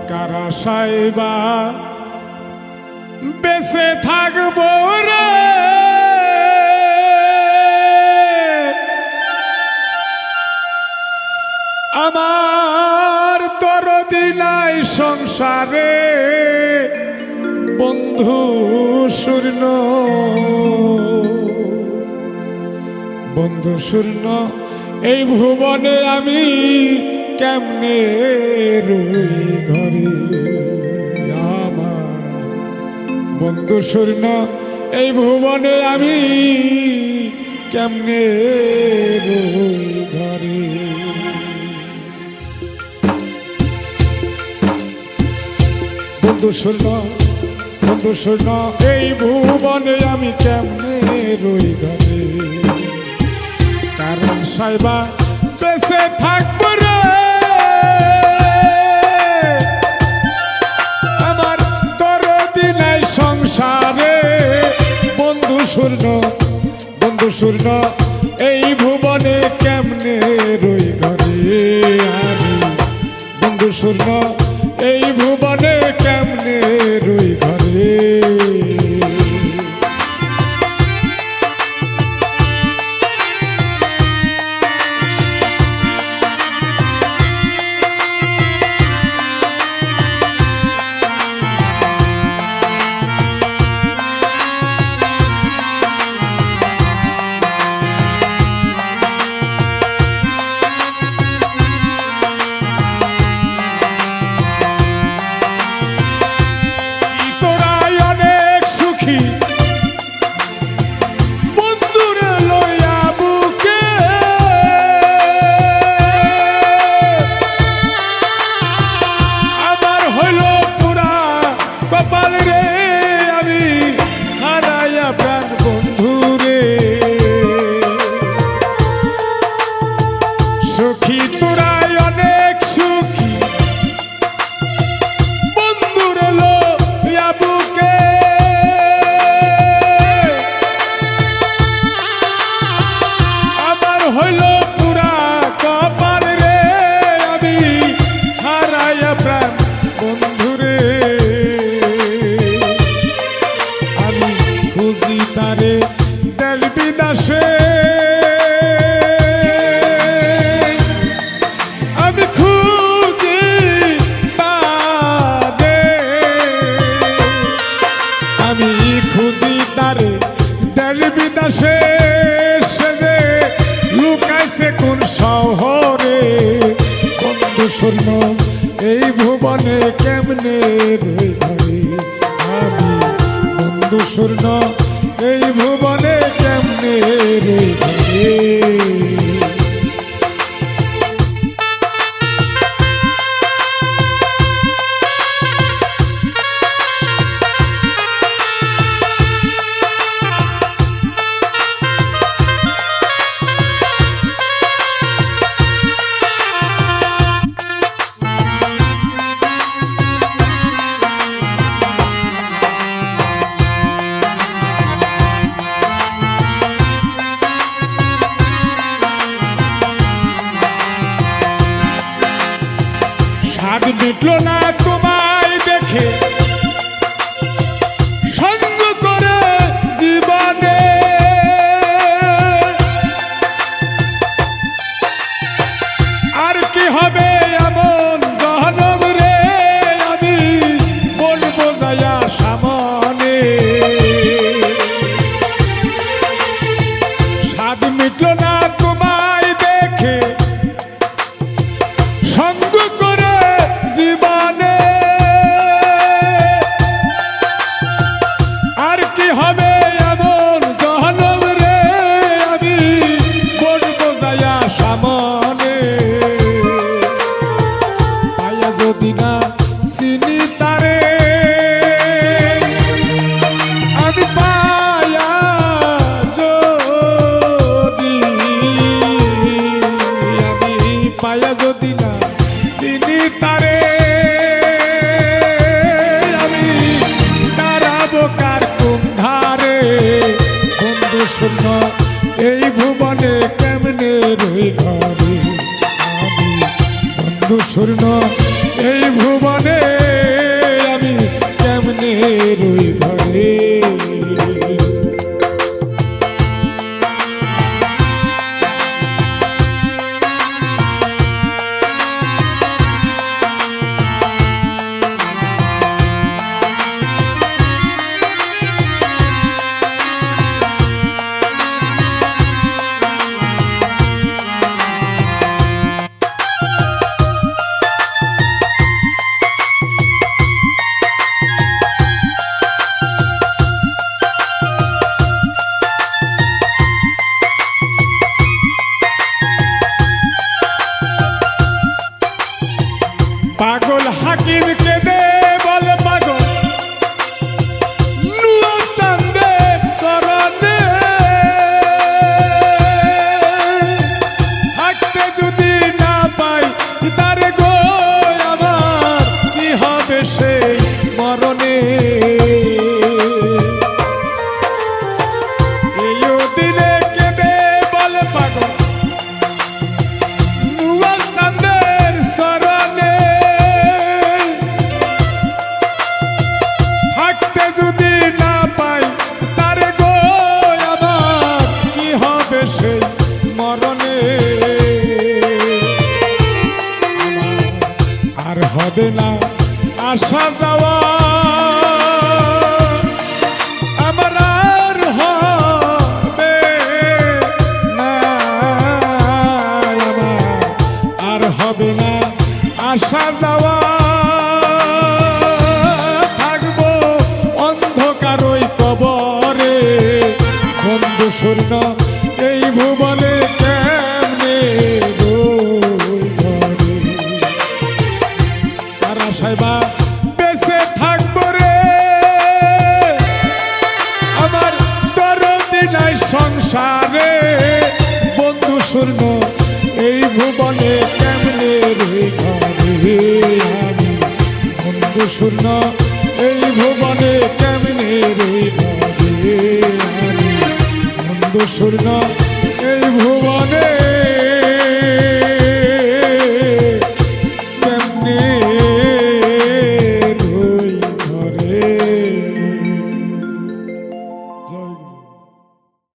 কারা সাইবা বেঁচে থাকবো রে, আমার দরদি নাই সংসারে বন্ধু শূন্য, বন্ধু শূন্য এই ভুবনে আমি কেমনে রই ঘরে, আমার বন্ধু শূন্য এই ভুবনে আমি কেমনে রই ঘরে। বন্ধু শূন্য, বন্ধু শূন্য এই ভুবনে আমি কেমনে রই ঘরে, কারণ সাইবা বেঁচে থাকবো রে, আমার দরদি নাই সংসারে বন্ধু শূন্য, বন্ধু শূন্য এই ভুবনে কেমনে রই ঘরে, আমি বন্ধু শূন্য এই ভুবনে কেমনে রই ঘরে। শূন্য এই ভুবনে কেমনে রই ঘরে, আমি বন্ধু শূন্য এই ভুবনে কেমনে রই ঘরে। স্বাদ মিটলো না তোমায় দেখে সঙ্গ করে জীবনে, আর কি হবে এমন জহনম রে, আমি বলবো যায়া সামনে। স্বাদ মিটলো না তোমায় দেখে সঙ্গ করে জীবনে, আর কি হবে এমন জহনম রে, আমি বলবো যায়া সামনে। পাইয়া যদি না চিনি তারে, আমি পাইয়া যদি, আমি পাইয়া যদি না চিনি তারে, আমি দাঁড়াবো কার কোন ধারে, বন্ধু শূন্য এই ভুবনে কেমনে রই ঘরে, আমি বন্ধু শূন্য এই ভুবনে হাকিম কেঁদে বলে পাগল নুয়া চাঁদের চরণে থাকতে যদি না পাই তারে গো আমার কি হবে সেই মরণে এইও দিলে কেঁদে বলে পাগল নুয়া চাঁদের চরণে থাকতে যদি না পাই তারে গো আমার কি হবে সেই মরণে আর হবে না আসা যাওয়া আমার আর হবে না আমার আর হবে না আসা যাওয়া থাকবো অন্ধকার ওই কবরে বন্ধু শূন্য এই ভুবনে কেমনে রই ঘরে আর আশায় বা বেঁচে থাকবো রে আমার দরদি নাই সংসারে বন্ধু শূন্য